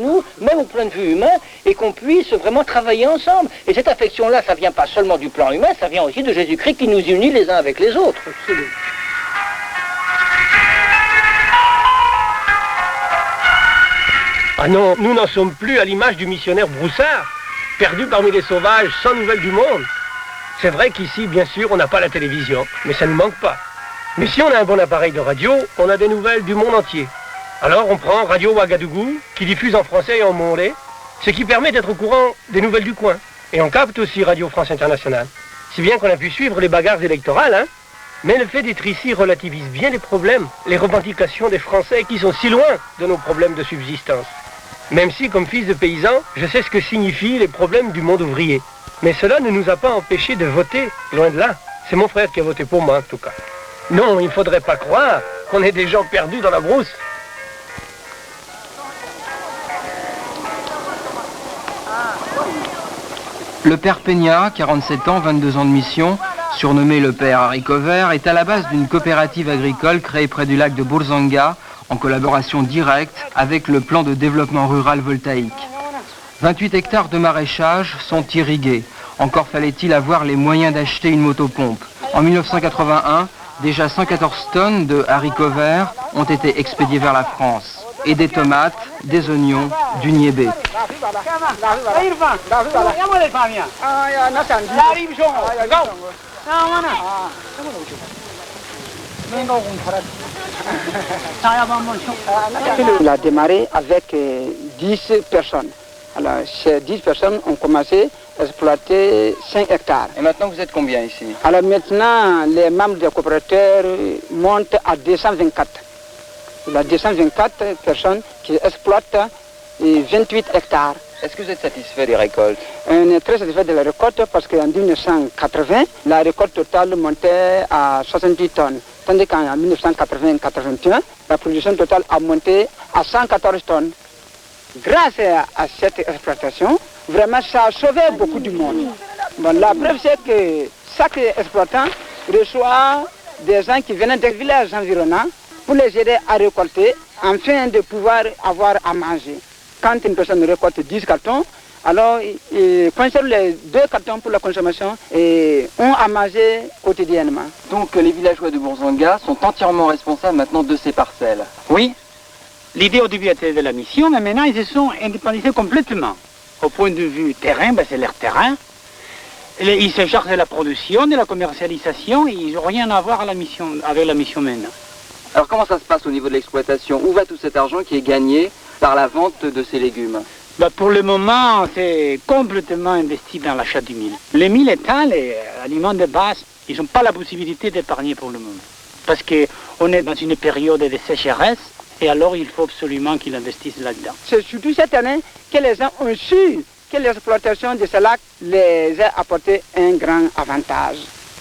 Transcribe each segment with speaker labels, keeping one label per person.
Speaker 1: nous, même au point de vue humain, et qu'on puisse vraiment travailler ensemble. Et cette affection-là, ça vient pas seulement du plan humain, ça vient aussi de Jésus-Christ qui nous unit les uns avec les autres. Absolument.
Speaker 2: Ah non, nous n'en sommes plus à l'image du missionnaire Broussard, perdu parmi les sauvages, sans nouvelles du monde. C'est vrai qu'ici, bien sûr, on n'a pas la télévision, mais ça ne nous manque pas. Mais si on a un bon appareil de radio, on a des nouvelles du monde entier. Alors on prend Radio Ouagadougou, qui diffuse en français et en mondé, ce qui permet d'être au courant des nouvelles du coin. Et on capte aussi Radio France Internationale. Si bien qu'on a pu suivre les bagarres électorales, hein. Mais le fait d'être ici relativise bien les problèmes, les revendications des Français qui sont si loin de nos problèmes de subsistance. Même si, comme fils de paysan, je sais ce que signifient les problèmes du monde ouvrier. Mais cela ne nous a pas empêchés de voter, loin de là. C'est mon frère qui a voté pour moi, en tout cas. Non, il ne faudrait pas croire qu'on est des gens perdus dans la brousse.
Speaker 3: Le père Peña, 47 ans, 22 ans de mission, surnommé le père Haricot Vert, est à la base d'une coopérative agricole créée près du lac de Burzanga, en collaboration directe avec le plan de développement rural voltaïque. 28 hectares de maraîchage sont irrigués. Encore fallait-il avoir les moyens d'acheter une motopompe. En 1981, déjà 114 tonnes de haricots verts ont été expédiées vers la France. Et des tomates, des oignons, du niébé.
Speaker 4: Il a démarré avec 10 personnes. Alors, ces 10 personnes ont commencé à exploiter 5 hectares.
Speaker 3: Et maintenant, vous êtes combien ici?
Speaker 4: Alors maintenant, les membres des coopérateurs montent à 224. Il y a 224 personnes qui exploitent 28 hectares.
Speaker 3: Est-ce que vous êtes satisfait des récoltes?
Speaker 4: On est très satisfait de la récolte parce qu'en 1980, la récolte totale montait à 70 tonnes. Tandis qu'en 1980-81, la production totale a monté à 114 tonnes. Grâce à cette exploitation, vraiment ça a sauvé beaucoup du monde. Bon, la preuve c'est que chaque exploitant reçoit des gens qui viennent des villages environnants pour les aider à récolter afin de pouvoir avoir à manger. Quand une personne récolte 10 cartons, alors ils conservent les 2 cartons pour la consommation et ont à manger quotidiennement.
Speaker 3: Donc les villageois de Burzanga sont entièrement responsables maintenant de ces parcelles?
Speaker 5: Oui. L'idée au début était de la mission, mais maintenant ils se sont indépendisés complètement. Au point de vue terrain, c'est leur terrain. Ils se chargent de la production, de la commercialisation, et ils n'ont rien à voir avec la mission maintenant.
Speaker 3: Alors comment ça se passe au niveau de l'exploitation? Où va tout cet argent qui est gagné par la vente de ces légumes?
Speaker 5: Pour le moment, c'est complètement investi dans l'achat du mil. Les mil étant les aliments de base, ils n'ont pas la possibilité d'épargner pour le moment. Parce qu'on est dans une période de sécheresse, et alors il faut absolument qu'ils investissent là-dedans.
Speaker 4: C'est surtout cette année que les gens ont su que l'exploitation de ce lac les a apporté un grand avantage.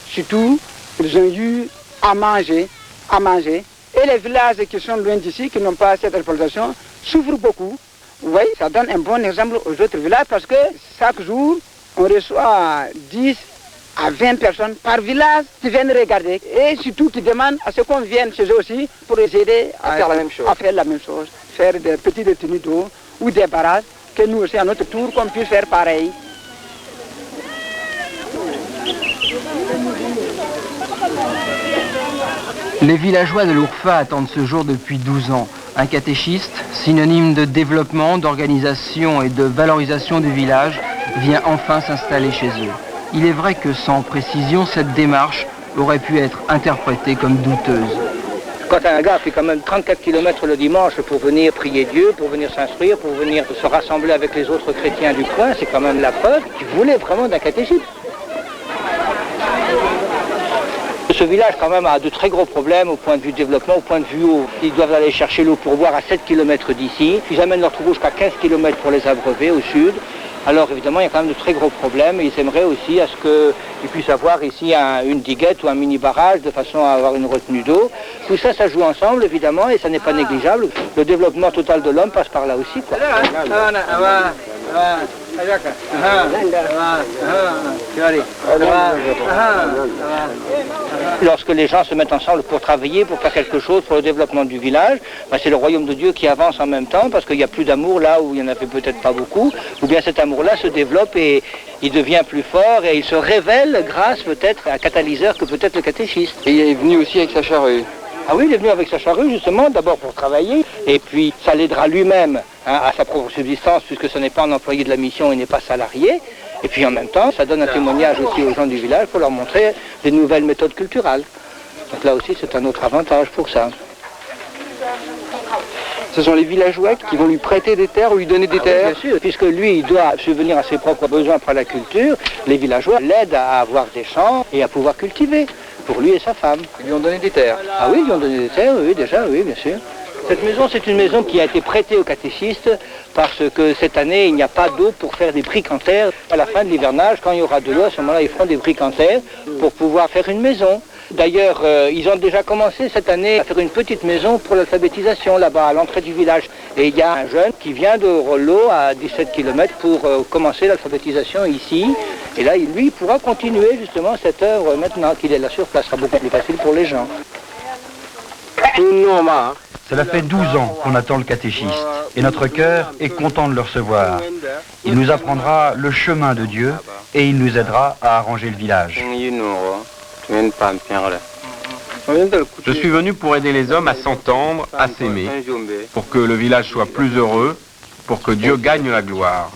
Speaker 4: Surtout, ils ont eu à manger. Et les villages qui sont loin d'ici, qui n'ont pas cette exploitation, souffrent beaucoup. Oui, ça donne un bon exemple aux autres villages parce que chaque jour, on reçoit 10 à 20 personnes par village qui viennent regarder et surtout qui demandent à ce qu'on vienne chez eux aussi pour les aider
Speaker 3: à faire la même chose.
Speaker 4: Faire des petites retenues d'eau ou des barrages, que nous aussi à notre tour, qu'on puisse faire pareil.
Speaker 3: Les villageois de l'Ourfa attendent ce jour depuis 12 ans. Un catéchiste, synonyme de développement, d'organisation et de valorisation du village, vient enfin s'installer chez eux. Il est vrai que sans précision, cette démarche aurait pu être interprétée comme douteuse.
Speaker 1: Quand un gars fait quand même 34 km le dimanche pour venir prier Dieu, pour venir s'instruire, pour venir se rassembler avec les autres chrétiens du coin, c'est quand même la preuve qu'il voulait vraiment d'un catéchisme. Ce village quand même a de très gros problèmes au point de vue développement, au point de vue eau. Ils doivent aller chercher l'eau pour boire à 7 km d'ici. Ils amènent leur troupeau jusqu'à 15 km pour les abreuver au sud. Alors évidemment, il y a quand même de très gros problèmes et ils aimeraient aussi à ce qu'ils puissent avoir ici une diguette ou un mini-barrage de façon à avoir une retenue d'eau. Tout ça, ça joue ensemble évidemment et ça n'est pas négligeable. Le développement total de l'homme passe par là aussi, quoi. Lorsque les gens se mettent ensemble pour travailler, pour faire quelque chose pour le développement du village, c'est le royaume de Dieu qui avance en même temps parce qu'il n'y a plus d'amour là où il n'y en avait peut-être pas beaucoup, ou bien cet amour-là se développe et il devient plus fort et il se révèle grâce peut-être à un catalyseur que peut-être le catéchiste.
Speaker 3: Et il est venu aussi avec sa charrue.
Speaker 1: Ah oui, il est venu avec sa charrue justement, d'abord pour travailler, et puis ça l'aidera lui-même à sa propre subsistance, puisque ce n'est pas un employé de la mission, il n'est pas salarié. Et puis en même temps, ça donne un témoignage aussi aux gens du village pour leur montrer des nouvelles méthodes culturelles. Donc là aussi, c'est un autre avantage pour ça.
Speaker 3: Ce sont les villageois qui vont lui prêter des terres ou lui donner des terres.
Speaker 1: Bien sûr, puisque lui, il doit subvenir à ses propres besoins pour la culture, les villageois l'aident à avoir des champs et à pouvoir cultiver, pour lui et sa femme.
Speaker 3: Ils lui ont donné des terres.
Speaker 1: Ah oui, ils lui ont donné des terres, oui, déjà, oui, bien sûr. Cette maison, c'est une maison qui a été prêtée aux catéchistes parce que cette année, il n'y a pas d'eau pour faire des briques en terre. À la fin de l'hivernage, quand il y aura de l'eau, à ce moment-là, ils feront des briques en terre pour pouvoir faire une maison. D'ailleurs, ils ont déjà commencé cette année à faire une petite maison pour l'alphabétisation là-bas, à l'entrée du village. Et il y a un jeune qui vient de Rollo à 17 km pour commencer l'alphabétisation ici. Et là, lui, il pourra continuer justement cette œuvre maintenant qu'il est là sur place. Ça sera beaucoup plus facile pour les gens.
Speaker 6: Cela fait 12 ans qu'on attend le catéchiste et notre cœur est content de le recevoir. Il nous apprendra le chemin de Dieu et il nous aidera à arranger le village.
Speaker 7: Je suis venu pour aider les hommes à s'entendre, à s'aimer, pour que le village soit plus heureux, pour que Dieu gagne la gloire.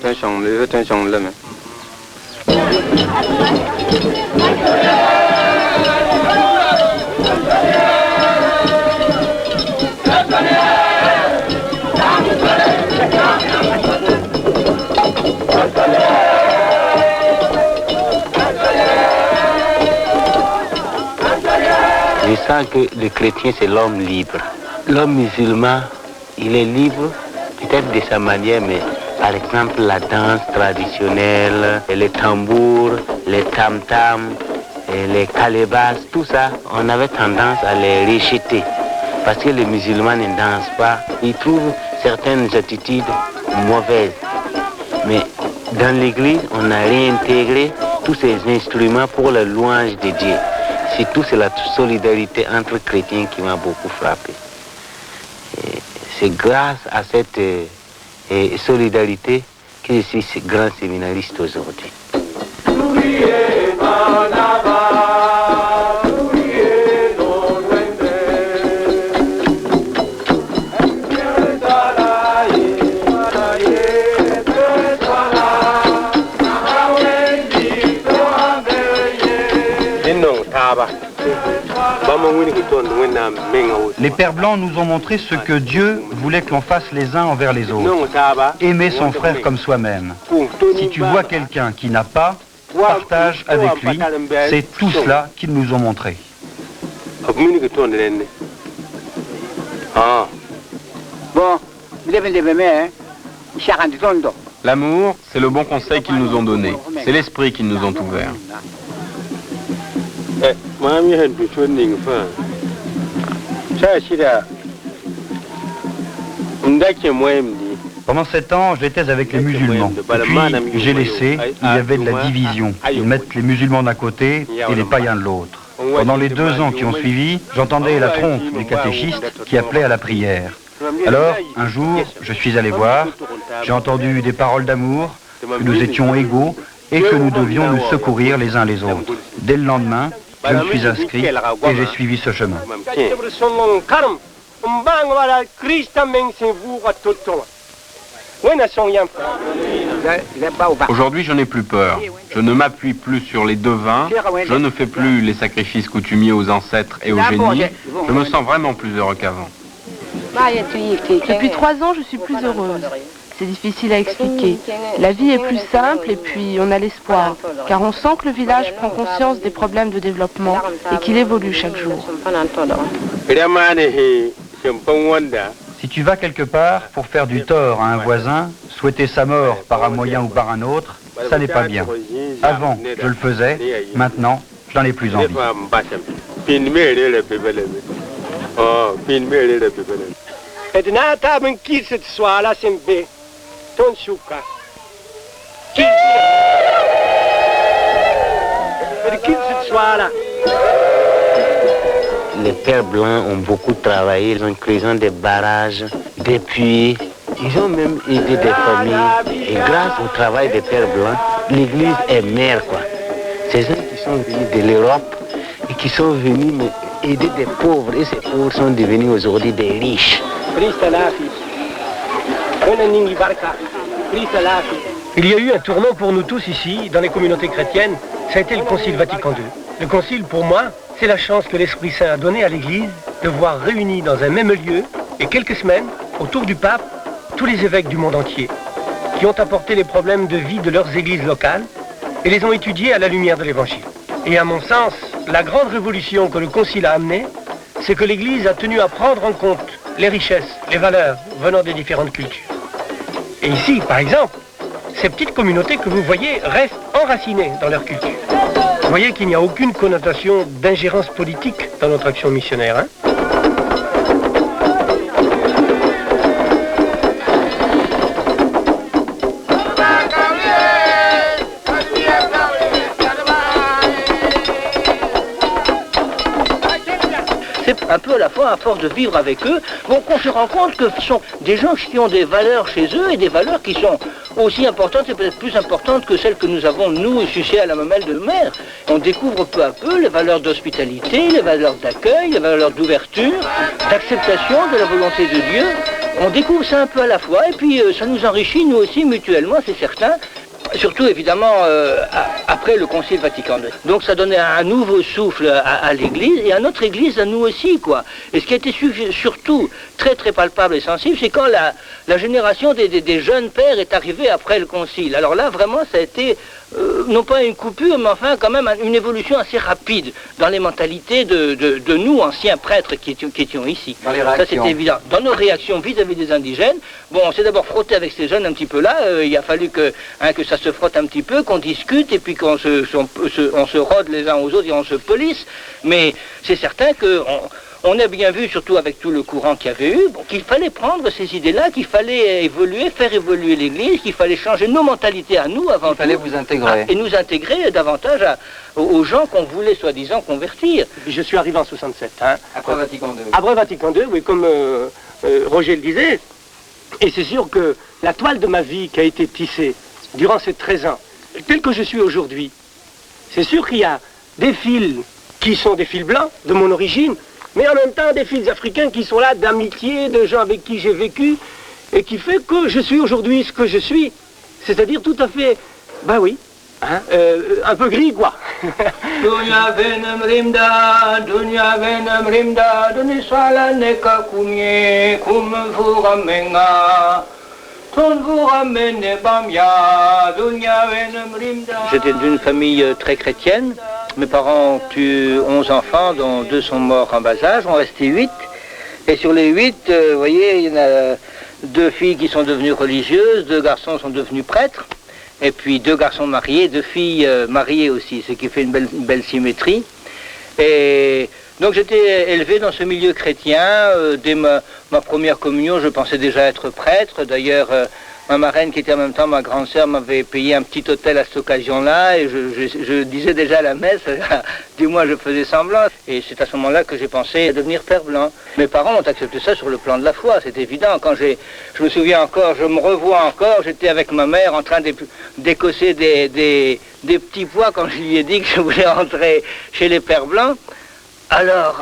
Speaker 8: Je sens que le chrétien, c'est l'homme libre. L'homme musulman, il est libre, peut-être de sa manière, mais par exemple la danse traditionnelle, les tambours, les tam-tams, les calebasses, tout ça, on avait tendance à les rejeter. Parce que les musulmans ne dansent pas, ils trouvent certaines attitudes mauvaises. Mais dans l'église, on a réintégré tous ces instruments pour la louange de Dieu. Surtout, c'est la solidarité entre chrétiens qui m'a beaucoup frappé. C'est grâce à cette solidarité que je suis grand séminariste aujourd'hui.
Speaker 6: Les Pères Blancs nous ont montré ce que Dieu voulait que l'on fasse les uns envers les autres. Aimer son frère comme soi-même. Si tu vois quelqu'un qui n'a pas, partage avec lui. C'est tout cela qu'ils nous ont montré.
Speaker 7: L'amour, c'est le bon conseil qu'ils nous ont donné. C'est l'esprit qu'ils nous ont ouvert.
Speaker 6: Pendant 7 ans, j'étais avec les musulmans. Puis j'ai laissé, il y avait de la division. Ils mettent les musulmans d'un côté et les païens de l'autre. Pendant les 2 ans qui ont suivi, j'entendais la trompe du catéchiste qui appelait à la prière. Alors, un jour, je suis allé voir, j'ai entendu des paroles d'amour, que nous étions égaux et que nous devions nous secourir les uns les autres. Dès le lendemain, je me suis inscrit et j'ai suivi ce chemin.
Speaker 7: Aujourd'hui, je n'ai plus peur. Je ne m'appuie plus sur les devins. Je ne fais plus les sacrifices coutumiers aux ancêtres et aux génies. Je me sens vraiment plus heureux qu'avant.
Speaker 9: Depuis 3 ans, je suis plus heureuse. C'est difficile à expliquer. La vie est plus simple et puis on a l'espoir, car on sent que le village prend conscience des problèmes de développement et qu'il évolue chaque jour.
Speaker 6: Si tu vas quelque part pour faire du tort à un voisin, souhaiter sa mort par un moyen ou par un autre, ça n'est pas bien. Avant, je le faisais, maintenant, je n'en ai plus envie.
Speaker 2: Edna ta ben kirset swala sembe ton shuka. Ki
Speaker 8: Les Pères Blancs ont beaucoup travaillé, ils ont créé des barrages, des puits, ils ont même aidé des familles. Et grâce au travail des Pères Blancs, l'Église est mère, quoi. Ces gens qui sont venus de l'Europe et qui sont venus aider des pauvres, et ces pauvres sont devenus aujourd'hui des riches.
Speaker 2: Il y a eu un tournant pour nous tous ici, dans les communautés chrétiennes, ça a été le Concile Vatican II. Le Concile, pour moi, c'est la chance que l'Esprit Saint a donnée à l'Église de voir réunis dans un même lieu, et quelques semaines, autour du pape, tous les évêques du monde entier, qui ont apporté les problèmes de vie de leurs églises locales et les ont étudiés à la lumière de l'Évangile. Et à mon sens, la grande révolution que le Concile a amenée, c'est que l'Église a tenu à prendre en compte les richesses, les valeurs venant des différentes cultures. Et ici, par exemple, ces petites communautés que vous voyez restent enracinées dans leur culture. Vous voyez qu'il n'y a aucune connotation d'ingérence politique dans notre action missionnaire, hein?
Speaker 1: C'est un peu à la fois à force de vivre avec eux, bon, qu'on se rend compte que ce sont des gens qui ont des valeurs chez eux et des valeurs qui sont aussi importantes et peut-être plus importantes que celles que nous avons, nous, sucées à la mamelle de mère. On découvre peu à peu les valeurs d'hospitalité, les valeurs d'accueil, les valeurs d'ouverture, d'acceptation de la volonté de Dieu. On découvre ça un peu à la fois et puis ça nous enrichit, nous aussi, mutuellement, c'est certain. Surtout, évidemment, après le Concile Vatican II. Donc ça donnait un nouveau souffle à l'Église et à notre Église, à nous aussi, quoi. Et ce qui a été surtout très très palpable et sensible, c'est quand la génération des jeunes pères est arrivée après le Concile. Alors là, vraiment, ça a été, non pas une coupure, mais enfin quand même une évolution assez rapide dans les mentalités de nous, anciens prêtres qui étions ici.
Speaker 3: Dans les réactions.
Speaker 1: Ça, c'était évident. Dans nos réactions vis-à-vis des indigènes, bon, on s'est d'abord frotté avec ces jeunes un petit peu là. Il a fallu que ça se frotte un petit peu, qu'on discute et puis qu'on se rôde les uns aux autres et on se police. Mais c'est certain qu'on a bien vu, surtout avec tout le courant qu'il y avait eu, qu'il fallait prendre ces idées-là, qu'il fallait évoluer, faire évoluer l'Église, qu'il fallait changer nos mentalités à nous avant tout.
Speaker 3: Il fallait vous intégrer.
Speaker 1: Et nous intégrer davantage aux gens qu'on voulait soi-disant convertir.
Speaker 2: Je suis arrivé en 67. Hein,
Speaker 3: après Vatican II.
Speaker 2: Après Vatican II, oui, comme Roger le disait. Et c'est sûr que la toile de ma vie qui a été tissée durant ces 13 ans, telle que je suis aujourd'hui, c'est sûr qu'il y a des fils qui sont des fils blancs de mon origine, mais en même temps des fils africains qui sont là d'amitié, de gens avec qui j'ai vécu, et qui fait que je suis aujourd'hui ce que je suis. C'est-à-dire tout à fait, ben oui, hein, un peu gris, quoi.
Speaker 1: J'étais d'une famille très chrétienne. Mes parents ont eu 11 enfants, dont 2 sont morts en bas âge. On restait 8. Et sur les 8, vous voyez, il y en a 2 filles qui sont devenues religieuses, 2 garçons sont devenus prêtres, et puis 2 garçons mariés, 2 filles mariées aussi, ce qui fait une belle symétrie. Et donc j'étais élevé dans ce milieu chrétien. Dès ma première communion, je pensais déjà être prêtre. D'ailleurs, ma marraine, qui était en même temps ma grande sœur, m'avait payé un petit hôtel à cette occasion-là, et je disais déjà la messe, du moins je faisais semblant. Et c'est à ce moment-là que j'ai pensé à devenir père blanc. Mes parents ont accepté ça sur le plan de la foi, c'est évident. Quand je me souviens encore, je me revois encore, j'étais avec ma mère en train d'écosser des petits pois quand je lui ai dit que je voulais rentrer chez les pères blancs. Alors,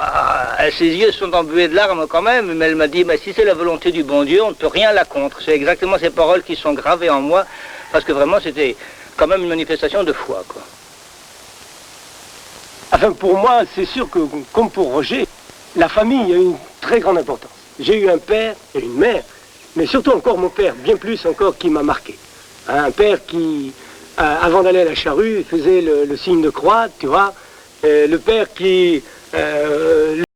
Speaker 1: ses yeux sont embués de larmes quand même, mais elle m'a dit, si c'est la volonté du bon Dieu, on ne peut rien la contre. C'est exactement ces paroles qui sont gravées en moi, parce que vraiment c'était quand même une manifestation de foi, quoi.
Speaker 2: Enfin, pour moi, c'est sûr que, comme pour Roger, la famille a une très grande importance. J'ai eu un père et une mère, mais surtout encore mon père, bien plus encore, qui m'a marqué. Un père qui, avant d'aller à la charrue, faisait le signe de croix, tu vois. Le père qui